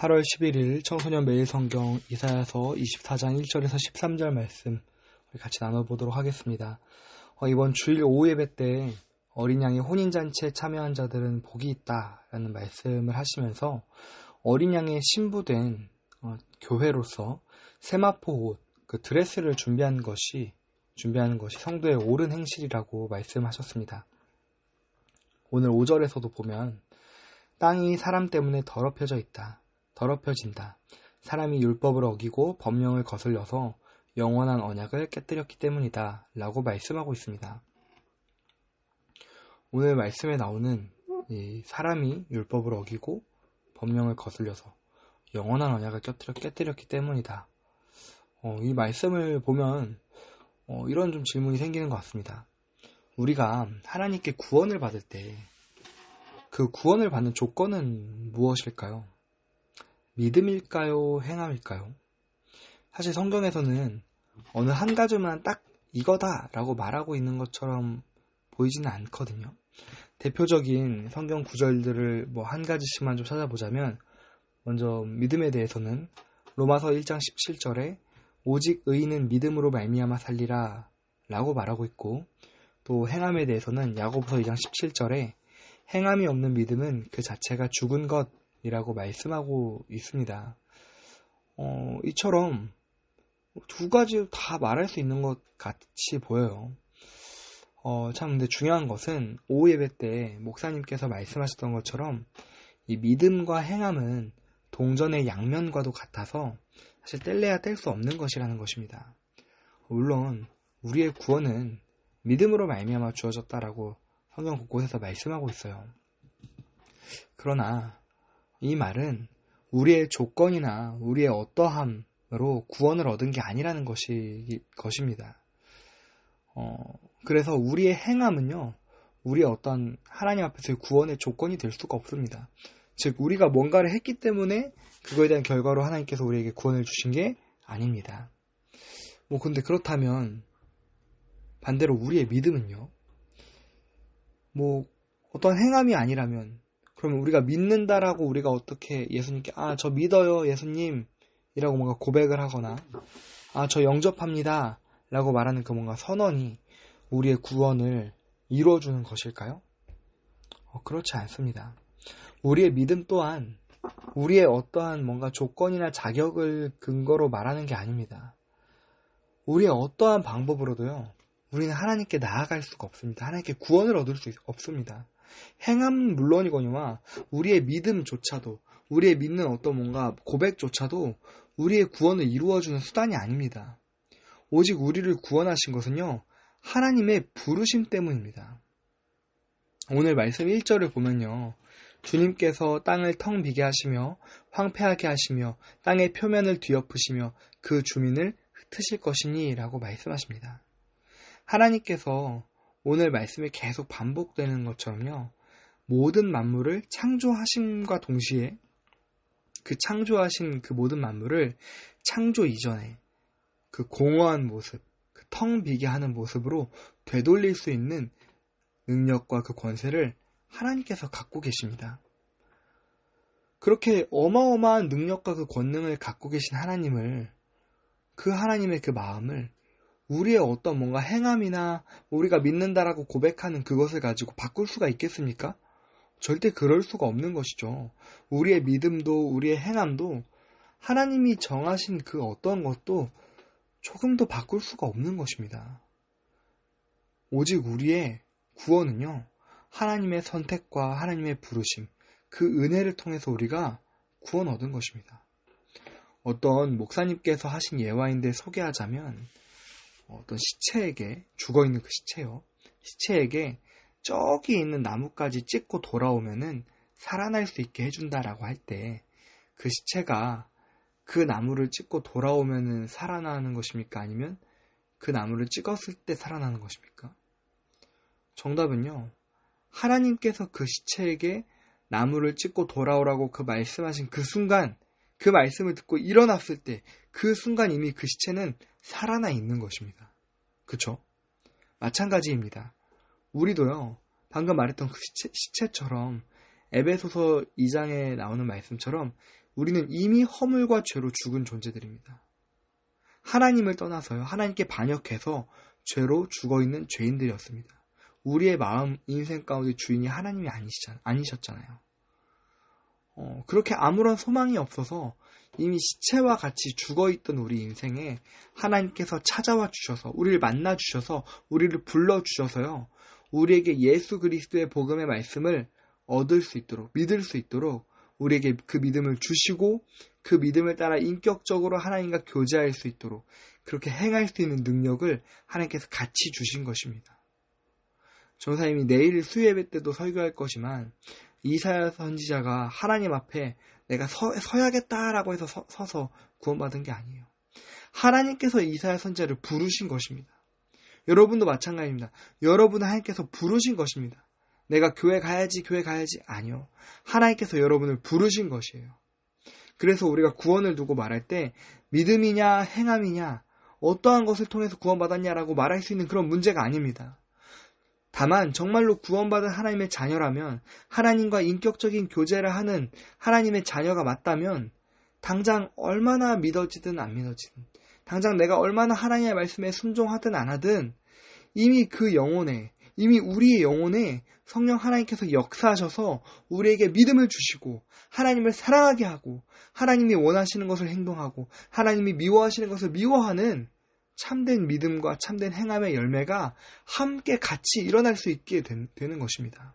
8월 11일 청소년 매일 성경 이사야서 24장 1절에서 13절 말씀 같이 나눠보도록 하겠습니다. 이번 주일 오후 예배 때 어린 양의 혼인잔치에 참여한 자들은 복이 있다라는 말씀을 하시면서 어린 양의 신부된 교회로서 세마포 옷, 그 드레스를 준비하는 것이 성도의 옳은 행실이라고 말씀하셨습니다. 오늘 5절에서도 보면 땅이 사람 때문에 더럽혀진다. 사람이 율법을 어기고 법령을 거슬려서 영원한 언약을 깨뜨렸기 때문이다 라고 말씀하고 있습니다. 오늘 말씀에 나오는 이 사람이 율법을 어기고 법령을 거슬려서 영원한 언약을 깨뜨렸기 때문이다. 이 말씀을 보면 이런 좀 질문이 생기는 것 같습니다. 우리가 하나님께 구원을 받을 때 그 구원을 받는 조건은 무엇일까요? 믿음일까요? 행함일까요? 사실 성경에서는 어느 한 가지만 딱 이거다라고 말하고 있는 것처럼 보이지는 않거든요. 대표적인 성경 구절들을 한 가지씩만 좀 찾아보자면, 먼저 믿음에 대해서는 로마서 1장 17절에 오직 의인은 믿음으로 말미암아 살리라 라고 말하고 있고, 또 행함에 대해서는 야고보서 2장 17절에 행함이 없는 믿음은 그 자체가 죽은 것이라고 말씀하고 있습니다. 이처럼 두 가지 다 말할 수 있는 것 같이 보여요. 참 근데 중요한 것은 오후 예배 때 목사님께서 말씀하셨던 것처럼 이 믿음과 행함은 동전의 양면과도 같아서 사실 뗄래야 뗄 수 없는 것이라는 것입니다. 물론 우리의 구원은 믿음으로 말미암아 주어졌다라고 성경 곳곳에서 말씀하고 있어요. 그러나 이 말은 우리의 조건이나 우리의 어떠함으로 구원을 얻은 게 아니라는 것입니다. 그래서 우리의 행함은요, 우리의 어떤 하나님 앞에서의 구원의 조건이 될 수가 없습니다. 즉 우리가 뭔가를 했기 때문에 그거에 대한 결과로 하나님께서 우리에게 구원을 주신 게 아닙니다. 근데 그렇다면 반대로 우리의 믿음은요, 어떤 행함이 아니라면, 그러면 우리가 믿는다라고 우리가 어떻게 예수님께 저 믿어요 예수님 이라고 뭔가 고백을 하거나 저 영접합니다 라고 말하는 그 뭔가 선언이 우리의 구원을 이루어주는 것일까요? 그렇지 않습니다. 우리의 믿음 또한 우리의 어떠한 뭔가 조건이나 자격을 근거로 말하는 게 아닙니다. 우리의 어떠한 방법으로도요, 우리는 하나님께 나아갈 수가 없습니다. 하나님께 구원을 얻을 수 없습니다. 행함은 물론이거니와 우리의 믿음조차도, 우리의 믿는 어떤 뭔가 고백조차도 우리의 구원을 이루어주는 수단이 아닙니다. 오직 우리를 구원하신 것은요, 하나님의 부르심 때문입니다. 오늘 말씀 1절을 보면요, 주님께서 땅을 텅 비게 하시며 황폐하게 하시며 땅의 표면을 뒤엎으시며 그 주민을 흩으실 것이니 라고 말씀하십니다. 하나님께서 오늘 말씀에 계속 반복되는 것처럼요, 모든 만물을 창조하심과 동시에 그 창조하신 그 모든 만물을 창조 이전에 그 공허한 모습, 그 텅 비게 하는 모습으로 되돌릴 수 있는 능력과 그 권세를 하나님께서 갖고 계십니다. 그렇게 어마어마한 능력과 그 권능을 갖고 계신 하나님을, 그 하나님의 그 마음을 우리의 어떤 뭔가 행함이나 우리가 믿는다라고 고백하는 그것을 가지고 바꿀 수가 있겠습니까? 절대 그럴 수가 없는 것이죠. 우리의 믿음도 우리의 행함도 하나님이 정하신 그 어떤 것도 조금도 바꿀 수가 없는 것입니다. 오직 우리의 구원은요, 하나님의 선택과 하나님의 부르심, 그 은혜를 통해서 우리가 구원 얻은 것입니다. 어떤 목사님께서 하신 예화인데 소개하자면, 어떤 시체에게, 죽어있는 그 시체에게 저기 있는 나뭇가지 찍고 돌아오면은 살아날 수 있게 해준다라고 할 때, 그 시체가 그 나무를 찍고 돌아오면은 살아나는 것입니까? 아니면 그 나무를 찍었을 때 살아나는 것입니까? 정답은요, 하나님께서 그 시체에게 나무를 찍고 돌아오라고 그 말씀하신 그 순간, 그 말씀을 듣고 일어났을 때 그 순간 이미 그 시체는 살아나 있는 것입니다. 그쵸? 마찬가지입니다. 우리도요, 방금 말했던 그 시체처럼 에베소서 2장에 나오는 말씀처럼 우리는 이미 허물과 죄로 죽은 존재들입니다. 하나님을 떠나서요. 하나님께 반역해서 죄로 죽어있는 죄인들이었습니다. 우리의 마음, 인생 가운데 주인이 하나님이 아니셨잖아요. 그렇게 아무런 소망이 없어서 이미 시체와 같이 죽어있던 우리 인생에 하나님께서 찾아와 주셔서 우리를 만나 주셔서 우리를 불러주셔서요. 우리에게 예수 그리스도의 복음의 말씀을 얻을 수 있도록 믿을 수 있도록 우리에게 그 믿음을 주시고 그 믿음을 따라 인격적으로 하나님과 교제할 수 있도록 그렇게 행할 수 있는 능력을 하나님께서 같이 주신 것입니다. 전사님이 내일 수요예배 때도 설교할 거지만 이사야 선지자가 하나님 앞에 내가 서야겠다라고 해서 서서 구원받은 게 아니에요. 하나님께서 이사야 선지자를 부르신 것입니다. 여러분도 마찬가지입니다. 여러분은 하나님께서 부르신 것입니다. 내가 교회 가야지 아니요. 하나님께서 여러분을 부르신 것이에요. 그래서 우리가 구원을 두고 말할 때 믿음이냐 행함이냐 어떠한 것을 통해서 구원받았냐라고 말할 수 있는 그런 문제가 아닙니다. 다만 정말로 구원받은 하나님의 자녀라면 하나님과 인격적인 교제를 하는 하나님의 자녀가 맞다면 당장 얼마나 믿어지든 안 믿어지든 당장 내가 얼마나 하나님의 말씀에 순종하든 안 하든 이미 그 영혼에 이미 우리의 영혼에 성령 하나님께서 역사하셔서 우리에게 믿음을 주시고 하나님을 사랑하게 하고 하나님이 원하시는 것을 행동하고 하나님이 미워하시는 것을 미워하는 참된 믿음과 참된 행함의 열매가 함께 같이 일어날 수 있게 되는 것입니다.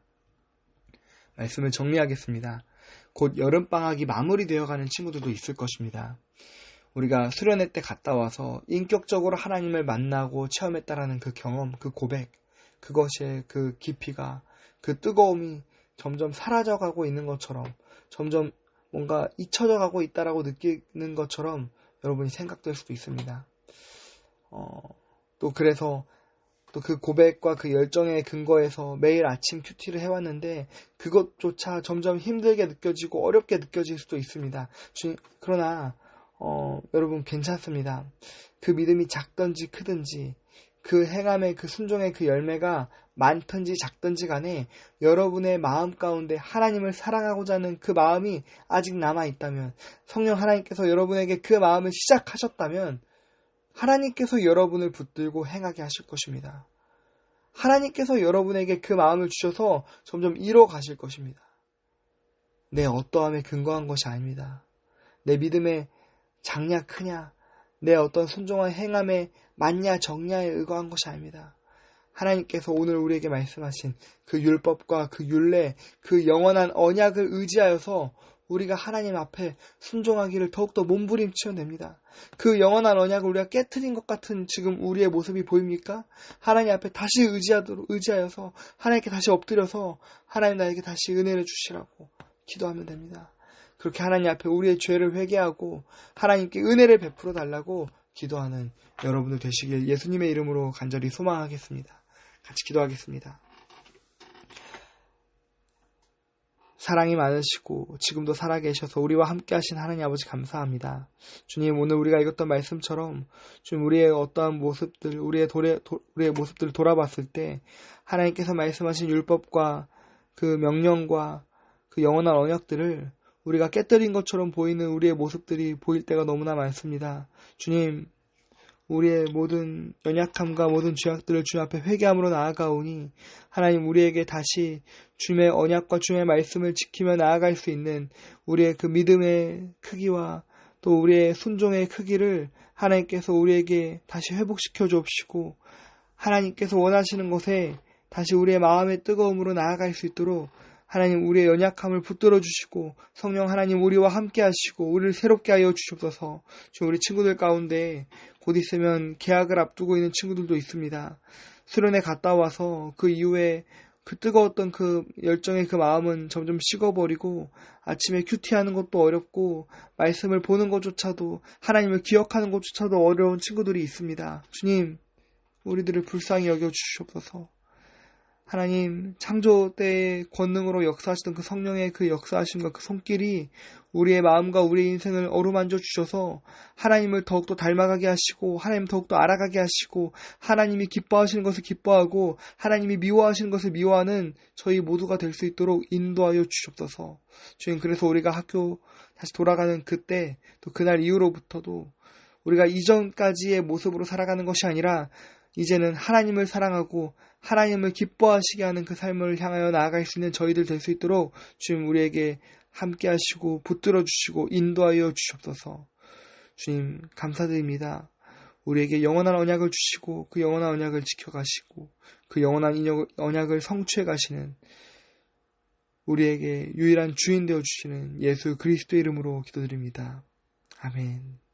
말씀을 정리하겠습니다. 곧 여름방학이 마무리되어가는 친구들도 있을 것입니다. 우리가 수련회 때 갔다 와서 인격적으로 하나님을 만나고 체험했다라는 그 경험, 그 고백, 그것의 그 깊이가, 그 뜨거움이 점점 사라져가고 있는 것처럼 점점 뭔가 잊혀져 가고 있다라고 느끼는 것처럼 여러분이 생각될 수도 있습니다. 또 그래서 또 그 고백과 그 열정의 근거에서 매일 아침 큐티를 해왔는데 그것조차 점점 힘들게 느껴지고 어렵게 느껴질 수도 있습니다. 그러나 여러분 괜찮습니다. 그 믿음이 작든지 크든지 그 행함의 그 순종의 그 열매가 많든지 작든지 간에 여러분의 마음 가운데 하나님을 사랑하고자 하는 그 마음이 아직 남아있다면 성령 하나님께서 여러분에게 그 마음을 시작하셨다면 하나님께서 여러분을 붙들고 행하게 하실 것입니다. 하나님께서 여러분에게 그 마음을 주셔서 점점 이뤄 가실 것입니다. 내 어떠함에 근거한 것이 아닙니다. 내 믿음의 작냐 크냐, 내 어떤 순종한 행함에 맞냐 적냐에 의거한 것이 아닙니다. 하나님께서 오늘 우리에게 말씀하신 그 율법과 그 율례, 그 영원한 언약을 의지하여서 우리가 하나님 앞에 순종하기를 더욱더 몸부림치면 됩니다. 그 영원한 언약을 우리가 깨트린 것 같은 지금 우리의 모습이 보입니까? 하나님 앞에 다시 의지하여서 하나님께 다시 엎드려서 하나님 나에게 다시 은혜를 주시라고 기도하면 됩니다. 그렇게 하나님 앞에 우리의 죄를 회개하고 하나님께 은혜를 베풀어 달라고 기도하는 여러분들 되시길 예수님의 이름으로 간절히 소망하겠습니다. 같이 기도하겠습니다. 사랑이 많으시고 지금도 살아계셔서 우리와 함께 하신 하나님 아버지 감사합니다. 주님, 오늘 우리가 읽었던 말씀처럼 주님 우리의 어떠한 모습들, 우리의 모습들을 돌아봤을 때 하나님께서 말씀하신 율법과 그 명령과 그 영원한 언약들을 우리가 깨뜨린 것처럼 보이는 우리의 모습들이 보일 때가 너무나 많습니다. 주님, 우리의 모든 연약함과 모든 죄악들을 주님 앞에 회개함으로 나아가오니 하나님 우리에게 다시 주님의 언약과 주님의 말씀을 지키며 나아갈 수 있는 우리의 그 믿음의 크기와 또 우리의 순종의 크기를 하나님께서 우리에게 다시 회복시켜 주옵시고 하나님께서 원하시는 것에 다시 우리의 마음의 뜨거움으로 나아갈 수 있도록 하나님 우리의 연약함을 붙들어 주시고 성령 하나님 우리와 함께 하시고 우리를 새롭게 하여 주옵소서. 지금 우리 친구들 가운데 곧 있으면 개학을 앞두고 있는 친구들도 있습니다. 수련회 갔다 와서 그 이후에 그 뜨거웠던 그 열정의 그 마음은 점점 식어버리고 아침에 큐티하는 것도 어렵고 말씀을 보는 것조차도 하나님을 기억하는 것조차도 어려운 친구들이 있습니다. 주님, 우리들을 불쌍히 여겨주시옵소서. 하나님, 창조 때의 권능으로 역사하시던 그 성령의 그 역사하심과 그 손길이 우리의 마음과 우리의 인생을 어루만져 주셔서 하나님을 더욱더 닮아가게 하시고 하나님 더욱더 알아가게 하시고 하나님이 기뻐하시는 것을 기뻐하고 하나님이 미워하시는 것을 미워하는 저희 모두가 될 수 있도록 인도하여 주시옵소서. 주님, 그래서 우리가 학교 다시 돌아가는 그때 또 그날 이후로부터도 우리가 이전까지의 모습으로 살아가는 것이 아니라 이제는 하나님을 사랑하고 하나님을 기뻐하시게 하는 그 삶을 향하여 나아갈 수 있는 저희들 될 수 있도록 주님 우리에게 함께 하시고 붙들어 주시고 인도하여 주시옵소서. 주님 감사드립니다. 우리에게 영원한 언약을 주시고 그 영원한 언약을 지켜가시고 그 영원한 언약을 성취해 가시는 우리에게 유일한 주인 되어 주시는 예수 그리스도의 이름으로 기도드립니다. 아멘.